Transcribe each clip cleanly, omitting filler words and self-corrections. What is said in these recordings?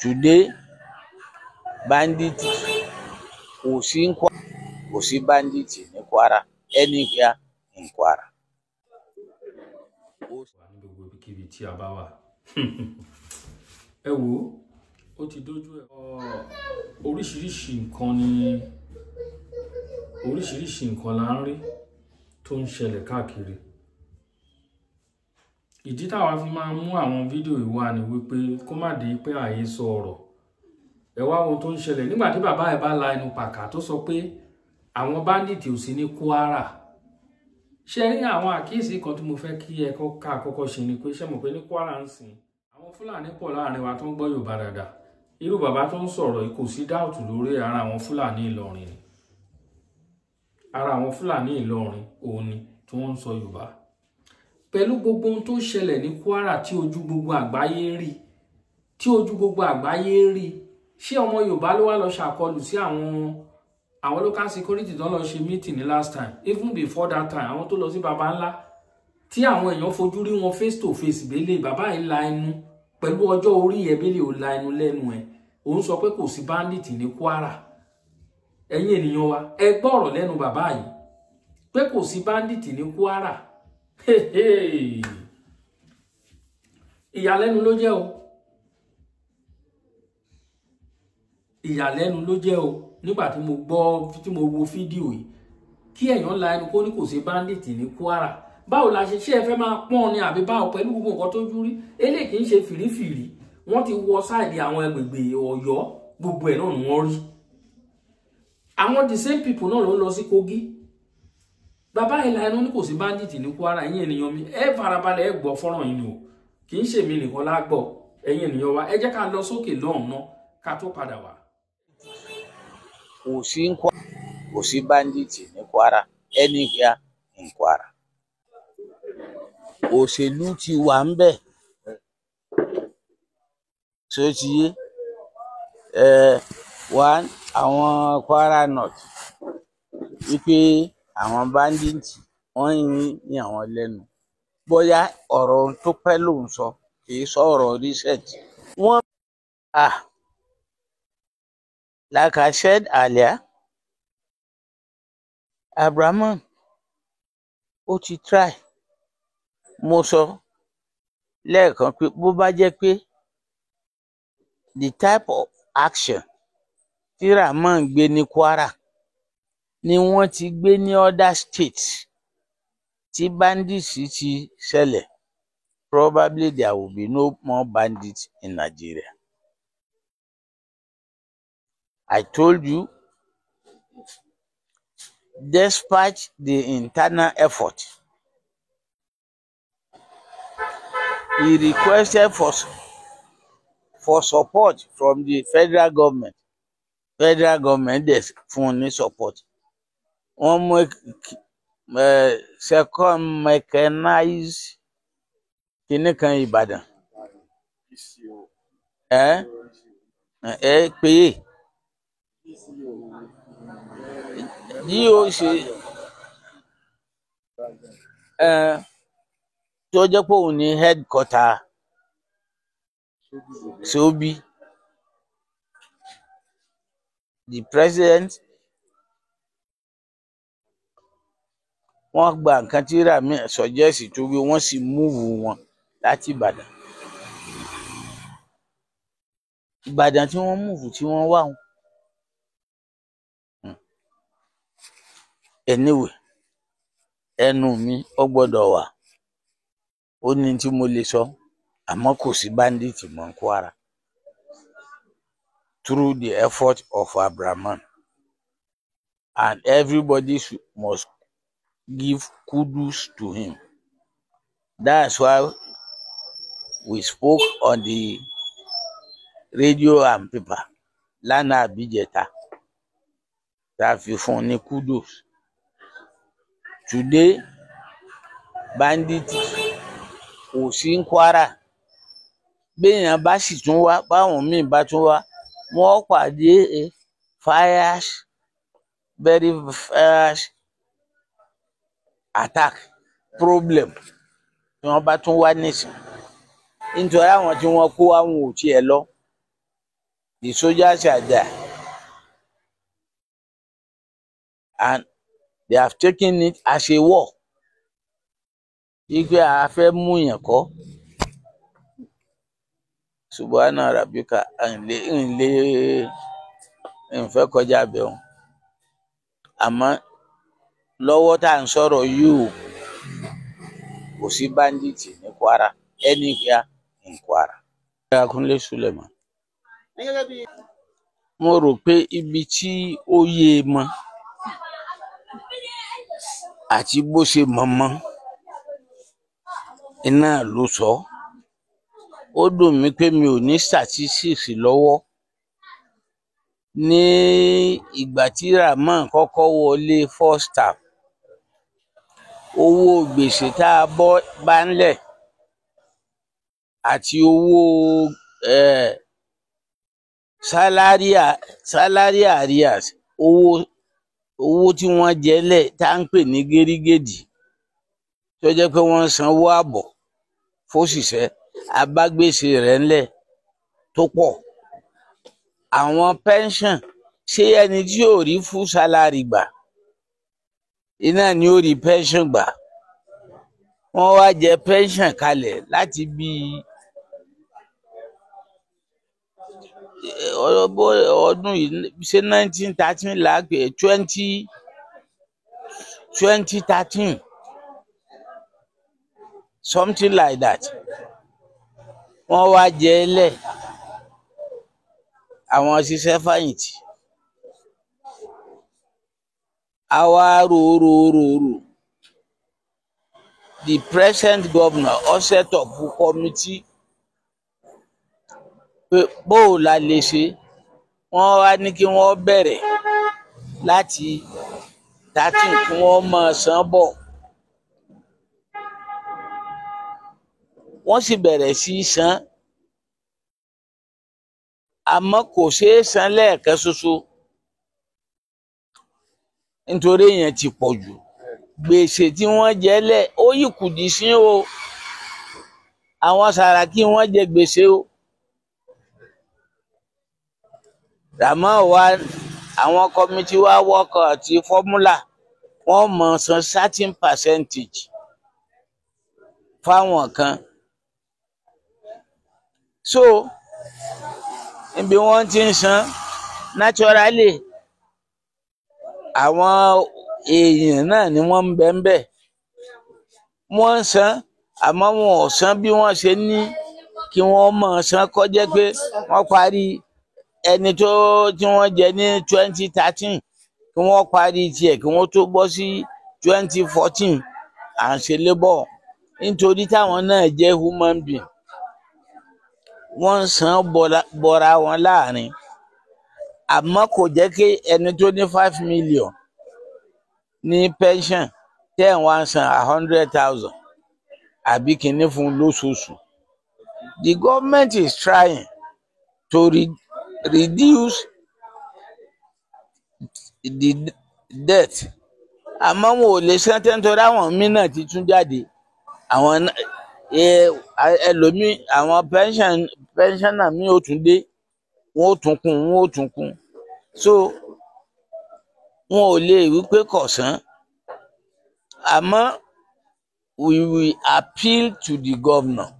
Today, bandit kò sí ní Kwara, kò sí bandit ní Kwara, anywhere in Kwara. Ní gbogbo ibikíbi tí a bá wà. Ẹ wò ó ti dójú ẹ̀. Oríṣiríṣi nǹkan la ń rí tó ń ṣẹlẹ̀ káàkiri. Ìdí táwa fi máa mú àwọn fídíò yìí wá ni wípé kó má di pé àhesọ ọ̀rọ̀. Ẹ wá ohun tó ń ṣẹlẹ̀ nígbà tí bàbá ẹ̀ bá la ẹnu pàkà tó sọ pé àwọn bandit ò sí ní Kwara. Ṣé rí àwọn àkíyèsí kan tí mo fẹ́ kí ẹ kọ́kọ́ ṣe ni pé ṣé mọ̀ pé ní Kwara ń sìn àwọn Fúlàní pọ̀ láàrin wa tó ń gbọ́ Yorùbá dáadáa. Irú bàbá tó ń sọ̀rọ̀ yìí kò sí dáùtù lórí ara àwọn Fúlàní Ìlọrin ni. Ara àwọn Fúlàní Ìlọrin òun ni tí wọ́n ń sọ Yorùbá. Pẹ̀lú gbogbo ohun tó ṣẹlẹ̀ ní Kwara tí ojú gbogbo àgbáyé rí, ṣé ọmọ Yorùbá ló wá lọ ṣàkọlù sí àwọn local security tó lọ ṣe meeting ní last time, even before that time, àwọn tó lọ sí baba ńlá tí àwọn èèyàn fojú rí wọn face to face bẹ́lẹ̀ bàbá yìí la ẹnu pẹ̀lú ọjọ́ orí ẹ̀ bẹ́lẹ̀ ò la ẹnu lẹ́nu ẹ̀ òun sọ pé kò sí bandit ní Kwara. Ẹ̀yin ènìyàn wa ẹ gbọ́ ọ̀rọ̀ lẹ́nu bàbá yìí pé kò sí bandit ní Kwara. Ìyàlẹ́nu ló jẹ́ o. Ìyàlẹ́nu ló jẹ́ o nígbà tí mo wo fídíò yìí kí èèyàn la ẹnu kó ní kò sí bandit ní Kwara. Báwo la ṣe ẹ fẹ́ máa pọ́n ni àbí báwo pẹ̀lú gbogbo nǹkan tó jú rí eléyìí kì í ṣe fìrífìrí wọ́n ti wọ sáìdì àwọn agbègbè Ọ̀yọ́ gbogbo ẹ̀ náà ni wọ́n rí. Àwọn the same people náà ló ń lọ sí Kogi. Bàbá ìlà ẹnu ní kò sí bandit ní Kwara. Ẹ̀yin ènìyàn mi ẹ farabalẹ̀ ẹ gbọ́ fọ́nrán yìí ni o kì í ṣe mi nìkan lágbọ́. Ẹ̀yin ènìyàn wa ẹ jẹ́ ká lọ sókè lọ́hùn náà ká tó padà wá. Kò sí ní Kwara, kò sí bandit ní Kwara, anywhere in Kwara. Òṣèlú ti wà ń bẹ̀ tí ó ti yé àwọn Kwara North wípé àwọn bandit wọ́n ní àwọn lẹ́nu bóyá ọ̀rọ̀ tó pẹ́ ló ń sọ kì í sọ ọ̀rọ̀ recent. Like I said earlier, Abraman ó ti try. Mo sọ lẹ́ẹ̀kan pé bó bá jẹ́ pé the type of action tí Rahman gbé ní Kwara ni wọ́n ti gbé ní other states tí bandits ti ṣẹlẹ̀, probably there will be no more bandits in Nigeria. I told you, despite the internal effort, he requested for support from the federal government. Federal government des fún ní support. Wọ́n mú second mechanized kíní kan Ìbàdàn. Pé yóò ṣe tó jẹ́ pé òun ní headquarter Sobi. The president wọ́n gba nǹkan tí Rahman suggest tó wí wọ́n sì move wọn láti Ìbàdàn. Ìbàdàn tí wọ́n move tí wọ́n wà wọn. Anyway, ẹnu mi ó gbọ́dọ̀ wà. Ó ní tí mo lè sọ àmọ́ kò sí bandit mọ́ ní Kwara. Through the effort of Abraman, and everybody must give kudos to him. That's why we spoke on the radio and paper lánàá àbíjẹta tá a fi fún ní kudos. Today, bandit kò sí ní Kwara. Béèyàn bá sì tún wá báwọn míì bá tún wá wọ́n pàdé very fierce attack problem tí wọ́n bá tún wá nísìn nítorí àwọn tí wọ́n kó àwọn ò tiẹ̀ lọ The soldiers are there, and they have taken it as a war. Igbe a fẹ́ mú yàn kọ́. Subhana rabbika nfẹ́ kọjá bẹ̀ wọn. Àmọ́ lọ́wọ́ tá à ń sọ̀rọ̀ yìí o, kò sí bandit ní Kwara, anywhere in Kwara. Akunle Suleiman. Mo rò pé ibi tí ó yé e mọ́ àti bó ṣe mọ̀mọ́ iná ló sọ. Ó dùn mí pé mi ò ní statistics lọ́wọ́ ní ìgbà tí Rahman kọ́kọ́ wọlé first term. Owó gbèsè tá a bá ńlẹ̀ àti owó salary arrears, owó tí wọ́n jẹ lẹ̀ tá ń pè ní gẹ́rígẹ́dì, tó jẹ́ pé wọ́n sanwó àbọ̀ fóṣìṣẹ́, abágbèsè rẹ̀ ńlẹ̀ tó pọ̀. Àwọn pension, ṣé ẹni tí ò rí full salary gbà iná ni ó rí pension gbà? Wọ́n wá jẹ pension kalẹ̀ láti bí ọdún yìí, ṣé 1913 là á pè 2013, something like that. Wọ́n wá jẹ lẹ̀ àwọn ṣiṣẹ́ fàyìntì. A wá rò. The present governor ó set up committee pé bó la lè ṣe. Wọ́n wá ní kí wọ́n bẹ̀rẹ̀ láti 13 kí wọ́n máa san bọ̀. Wọ́n sì bẹ̀rẹ̀ sí í san, àmọ́ kò ṣeé san lẹ́ẹ̀kan ṣoṣo nítorí èèyàn ti pọ̀ jù. Gbèsè tí wọ́n jẹ lẹ̀ ó yìí kù dì sí o. Àwọn Sàràkí wọ́n jẹ gbèsè o. Rahman wá, àwọn kọmitì wá wọ́kọ̀ àti fọ́múlà, wọ́n mọ̀ san certain percentage fáwọn kan. So níbi wọ́n ti ń san, naturally àwọn èèyàn náà ni wọ́n ń bẹ ń bẹ̀. Wọ́n ń san, àmọ́ wọn ò san bí wọ́n ṣe ní kí wọ́n mọ̀ san, kó jẹ́ pé wọ́n parí ẹni tí wọ́n jẹ ní 2013 kí wọ́n parí tiẹ̀ kí wọ́n tó bọ́ sí 2014 à ń ṣe labour. Nítorí táwọn náà jẹ́ human being, wọ́n ń san bọ́ra wọn láàrin. Àmọ́ kò jẹ́ kí ẹni tó ní 5 million ní pension tẹ́ ẹ̀ wá ń san 100,000 àbí kìíní fún lóṣooṣù. The government is trying to reduce the debt. Àmọ́ wọn ò lè san tẹ́ńtọ́rí àwọn mìíràn ti tún jáde. Àwọn ẹlòmíì, àwọn pensioner mi ò tún dé, wọ́n ò tún kún. So wọn ò lè wí pé kò san. Àmọ́ we will appeal to the governor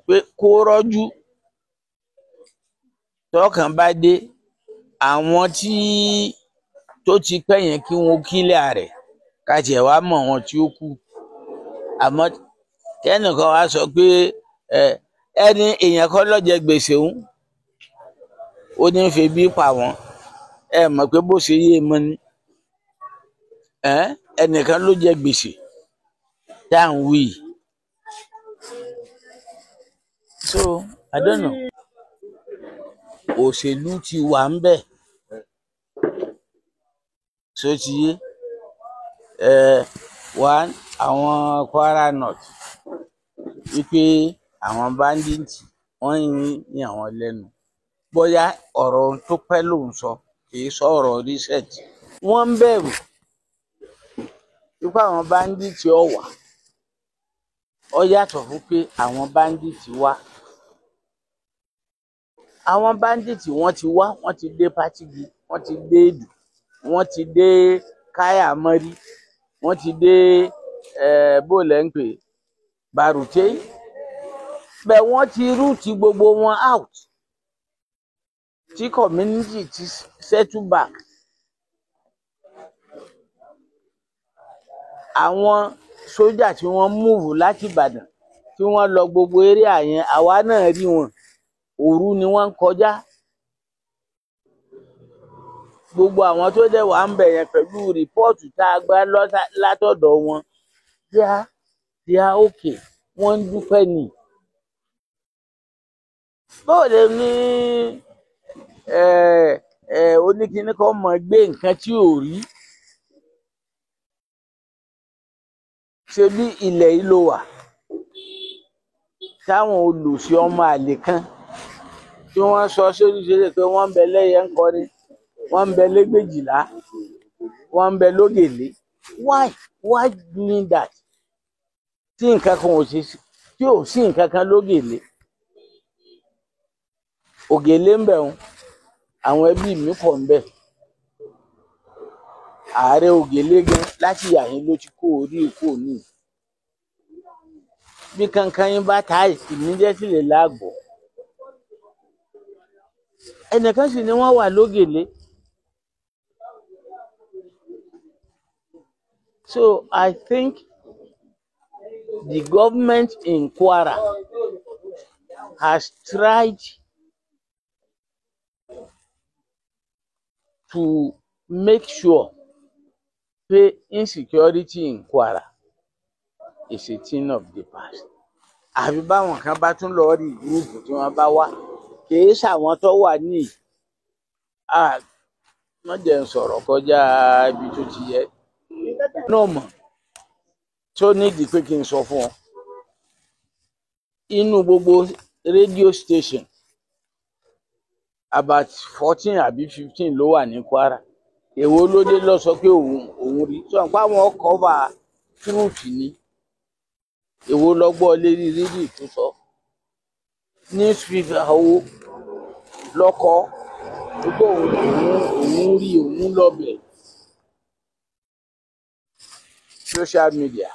pé kó rọ́jú tọ́kàn bá dé. Àwọn tó ti pẹ́ yẹn kí wọ́n kílẹ̀ rẹ̀ ká tiẹ̀ wá mọ̀ wọn tí ó kù. Àmọ́ kẹ́nìkan wá sọ pé ẹni èèyàn kan ló jẹ gbèsè òun, ó ní fi bí pa wọ́n. Ẹ mọ̀ pé bó ṣe yé mọ́ ni. Ẹnìkan ló jẹ gbèsè tá à ń wí. So I don't know. Òṣèlú ti wà ń bẹ̀. So ti yé. One, àwọn Kwara North wípé àwọn bandit wọ́n yìn àwọn lẹ́nu. Bóyá ọ̀rọ̀ tó pẹ́ ló ń sọ, kì í sọ̀rọ̀ research. Wọ́n ń bẹ̀rù wípé àwọn bandit ó wà. Ó yàtọ̀ fún pé àwọn bandit wà. àwọn bandits wọ́n ti wá, wọ́n ti dé Patigi, wọ́n ti dé Èdù, wọ́n ti dé Káyàmọ́rí, wọ́n ti dé bólẹ̀ ń pè Bàrùté, bẹ́ẹ̀ wọ́n ti rúùtì gbogbo wọn out tí community ti settle back. Àwọn sójà tí wọ́n múùvù láti Ìbàdàn tí wọ́n lọ gbogbo area yẹn, àwa náà rí wọn, òru ni wọ́n ń kọjá. Gbogbo àwọn tó dẹ̀ wà ń bẹ̀ yẹn pẹ̀lú rìpọ́ọ̀tù tá a gbà látọ̀dọ̀ wọn, they are okay, wọ́n ń dúpẹ́ ni. Bóòlù ní oníkíní kan mọ̀ gbé nǹkan tí ò rí. Ṣé bí ilẹ̀ yìí ló wà táwọn olùsí ọmọ àlè kan tí wọ́n sọ sóríṣiríṣi pé wọ́n ń bẹ lẹ́yẹ ń kọrin, wọ́n ń bẹ lẹ́gbẹ̀jìlá, wọ́n ń bẹ lógèlé. Why doing that? Tí nǹkan kan ò sí, tí ò sí nǹkan kan lógèlé. Ògèlé ń bẹ wọn, àwọn ẹbí mi pọ̀ ń bẹ. Ààrẹ Ògèlé gan láti yàyín ló ti kó orí èkó ní. Bí kankan yín bá ta immediately láàgbọ̀. Ẹnìkan sì ni wọ́n wà lógèlé. So I think the government in Kwara has tried to make sure that insecurity in Kwara is a thing of the past. Àbí báwọn kan bá tún lọ rí gúrúùpù tí wọ́n bá wá, kìí ṣàwọn tó wà ní wọ́n jẹ́ ń sọ̀rọ̀ kọjá ibi tó ti yẹ. Náà mọ̀ tó nídìí pé kí n sọ fún ọ. Inú gbogbo radio station about 14 àbí 15 ló wà ní Kwara. Èwo ló dé lọ sọ pé òun rí. Sọ pé àwọn cover truth ni. Èwo lọ́gbọ́ lérí rédíò tó sọ. Newspaper owó lọ́kọ́ gbogbo òun rí òun lọ́bẹ̀. Social media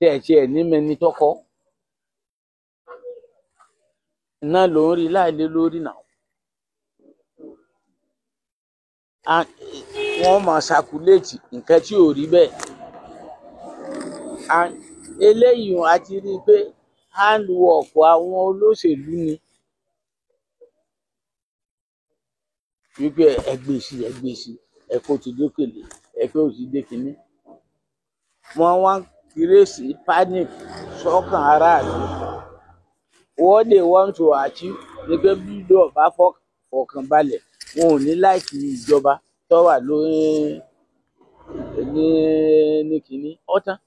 tẹ̀ ní mẹni tọ́kọ́. Náà ló ń rí láìlé lórí náà. Wọ́n máa ṣàkúléètì nǹkan tí ò rí bẹ́ẹ̀. Eléyìí a ti rí i pé handwork àwọn olóṣèlú ni. Wípé ẹgbẹ́ sí ẹ̀kọ́ ti dókèlè ẹ̀kọ́ ò ti dé kínní. Wọ́n wá kírèsì panic sọ́kàn aráàlú. What they want to achieve ni pé bí ìlú ọba fọkàn balẹ̀, wọn ò ní láìkí ìjọba tó wà ní kínní ọ̀tán.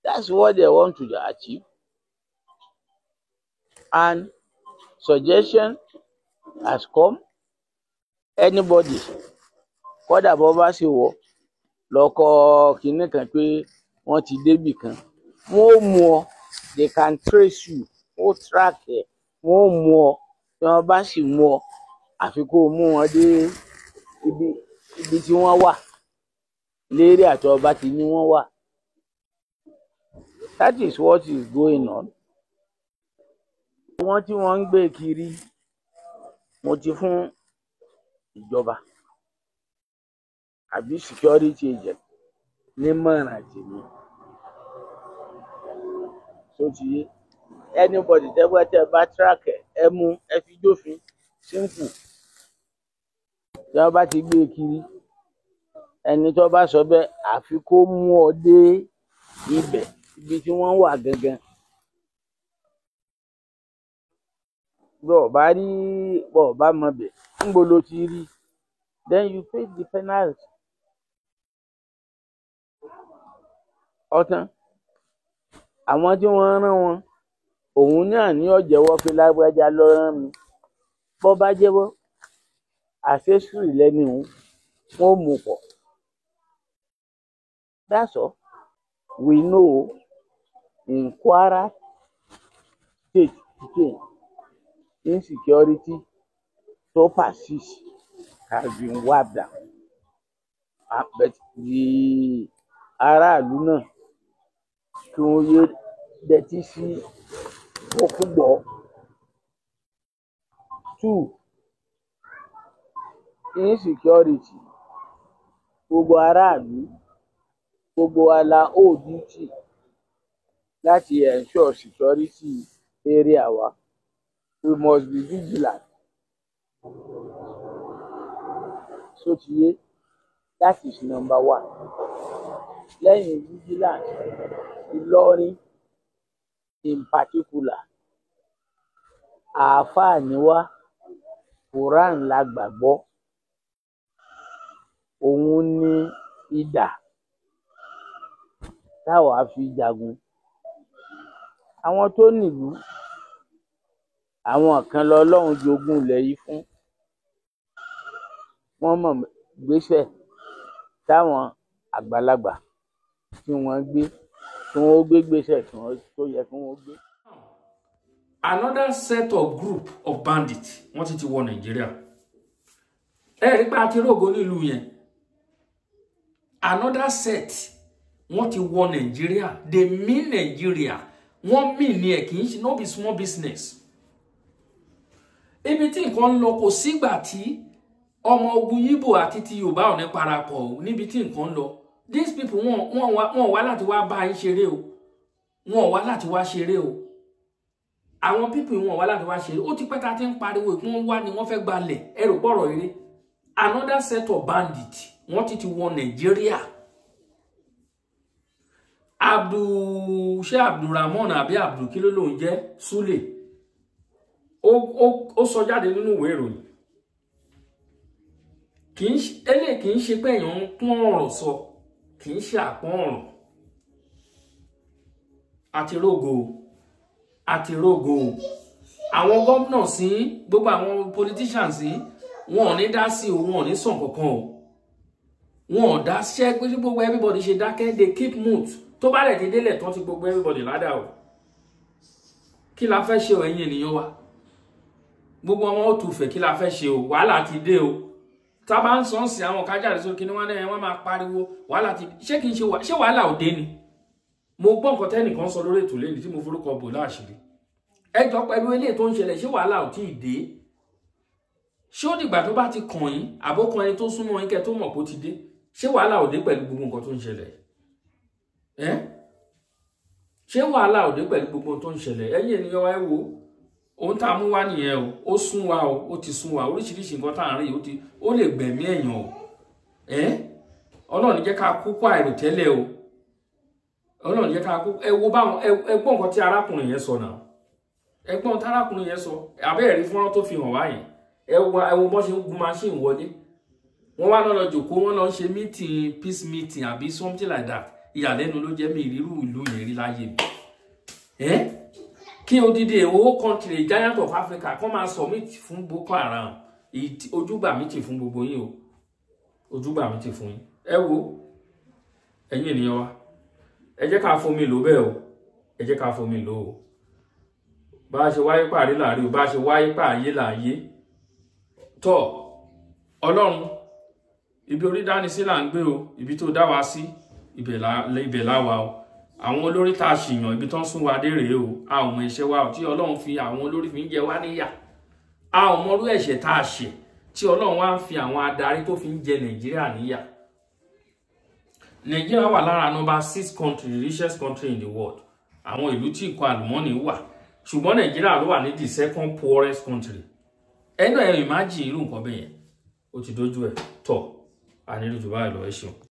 That's what they want to achieve. And suggestion has come. Anybody kódà bó bá ṣe wọ̀ lọ́kọ kínní kan pé wọ́n ti débì kan, wọ́n ó mú ọ, they can trace you, ó track ẹ̀, wọ́n ó mú ọ, tí wọ́n bá sì mú ọ, àfi kó mú wọn dé ibi tí wọ́n wà, lérí àti ọba ti ní wọ́n wà. That is what is going on. Wọ́n tí wọ́n ń gbé kiri, mo ti fún ìjọba àbí security agent nímọ̀ràn tèmi. So ti yé anybody tẹ́ bá track ẹ mú ẹ fi jófin simple. Tí wọ́n bá ti gbé kiri, ẹni tó bá sọ bẹ́ẹ̀ àfi kó mú ọ dé ibẹ̀ ibi tí wọ́n wà gangan. Bó bá mọ bẹ̀ níbo ló ti rí, then you pay the penalty. Ọ̀tán àwọn tí wọ́n rán wọn, òun náà ní ó jẹ́wọ́ pé lágbájá ló rán mi. Bó bá jẹ́wọ́, accessory lẹ́ni òun, wọ́n mú pọ̀. That's all. We know in Kwara State again, insecurity tó persist has been wiped out. But the aráàlú náà kí wọ́n yé dẹ́tí sí òkúgbọ́. 2, insecurity. Gbogbo aráàlú, gbogbo wa la owe duty láti ensure security area wa. We must be vigilant. So ti yé, that is number 1. Lẹ́yìn vigilance, Ìlọrin in particular, àáfàá ni wá, Quran la gbàgbọ́, òun ni idà táwa fi jagun. Àwọn tó nílùú, àwọn kan lọ́lọ́run jogún ilẹ̀ yìí fún. Wọ́n mọ̀ gbéṣẹ̀ táwọn àgbàlagbà tí wọ́n gbé, tí wọ́n gbé gbéṣẹ̀ tó yẹ kí wọ́n gbé. Another set of group of bandits wọ́n ti wọ Nàìjíríà. Ẹ rí pé a ti rògo nílùú yẹn. Another set wọ́n ti wọ Nàìjíríà. They mean Nigeria. Wọ́n mean ní ẹ̀ kì í ṣe no be small business. Ibi tí nǹkan ń lọ kò sígbà tí ọmọ ogun Yíbò àti ti Yorùbá ò ní parapọ̀ níbi tí nǹkan ń lọ. These people wọ́n wá láti wá bá yín ṣeré o. Wọ́n wá láti wá ṣeré o. Àwọn people wọ́n wá láti wá ṣeré. Ó ti pẹ́ ta ti ń pariwo wọ́n wá ni wọ́n fẹ́ gbalẹ̀. Ẹ rò pọ̀rọ̀ eré. Another set of bandits wọ́n ti wọ Nàìjíríà. Ṣé Abdulrahman àbí Abdul kí ló lóun jẹ́ Sule. Ó sọ jáde nínú ìwé ìròyìn. Kì í ṣe pé èèyàn ń pọ́n ọ̀rọ̀ sọ. Kì í ṣe àpọ́n ọ̀rọ̀. Àti rógo. Àwọn gómìnà sí, gbogbo àwọn politicians sí, wọn ò ní dá sí o, wọn ò ní sàn kankan o. Wọn ò dá ṣẹ́ pé gbogbo everybody ṣe dákẹ́, they keep mute. Tó bá rẹ̀ dédé lẹ̀ tán ti gbogbo everybody ládà o. Kí la fẹ́ ṣe o ẹ̀yin ènìyàn wa? Gbogbo ọmọ ó tùfẹ̀ kí la fẹ́ ṣe o? Wàhálà ti dé o. Tá bá ń sọ sí àwọn kájàre sókè ní wọ́n máa pariwo wàhálà ti ṣé kìí ṣe wàhálà òde ni. Mo gbọ́ nǹkan tẹ́nìkan sọ lórí ètò lẹ́yìn tí mo forúkọ bò láṣìírí. Ẹ jọ pẹ̀lú eléyìí tó ń ṣẹlẹ̀ ṣé wàhálà ò tí ì dé? Ṣé ó dìgbà tó bá ti kàn yín àbókan ẹni tó súnmọ́ yín kẹ́ tó mọ̀ pé ó ti dé? Ṣé wàhálà ò dé pẹ̀lú gbogbo nǹkan tó ń ṣẹlẹ̀? Ṣé wàhálà ò dé pẹ̀lú gbogbo nǹkan tó ń ṣẹlẹ̀? Ẹ̀yin ènìyàn wa ẹ wò ohun tá a mú wá nìyẹn o. Ó sún wa o, ó ti sún wa. Oríṣiríṣi nǹkan tá à ń rí ó lè gbẹ̀mí èèyàn o. Ọlọ́run jẹ́ ká kú kó àìròtẹ́lẹ̀ o. Ọlọ́run jẹ́ ká kú. Ẹ wo báwọn ẹgbọ́n nǹkan tí arákùnrin yẹn sọ náà. Ẹgbọ́n tí arákùnrin yẹn sọ. Àbẹ́ẹ̀rí fọ́nrán tó fi hàn wá yẹn. Ẹ wo bọ́n ṣe ń gun machine wọlé. Wọ́n wá lọ jòkó, wọ́n lọ ṣe meeting, peace meeting àbí something like that. Ìyàlẹ́nu ló jẹ́ mi ìrírú ìlú yẹn rí láyé mi. Kí odidi owó country giant of Africa kọ́ máa submit fún Boko Haram. Ojúgbà mi ti fún gbogbo yín o. Ojúgbà mi ti fún yín. Ẹ wo ẹ̀yin ènìyàn wa. Ẹ jẹ́ ká fomi lò bẹ́ẹ̀ o. Ẹ jẹ́ ká fomi lò o. Bá ṣe wáyé pàrí láàrí o, bá ṣe wáyé pàyé láàyé. Tọ́ Ọlọ́run ibi orí dání sí là ń gbé o. Ibi tó dá wa sí ibẹ̀ láwa o. Àwọn olórí tá a ṣìyàn ibi tán sún wa dé rèé o. A ò mọ iṣẹ́ wa o tí Ọlọ́run fi àwọn olórí fi ń jẹ wá níyà. A ò mọrú ẹ̀ṣẹ̀ tá a ṣẹ̀ tí Ọlọ́run wá ń fi àwọn adarí tó fi ń jẹ Nàìjíríà níyà. Nàìjíríà wà lára number 6 country, richest country in the world. Àwọn ìlú tí ìkọ̀ àlùmọ́nì wà. Ṣùgbọ́n Nàìjíríà ló wà ní the 2nd poorest country. Ẹnu ẹ̀ imagine irú nǹkan bẹ́ẹ̀ yẹn. Ó ti dójú ẹ̀ tọ̀. A nílò jù báyìí lọ ẹ ṣeun.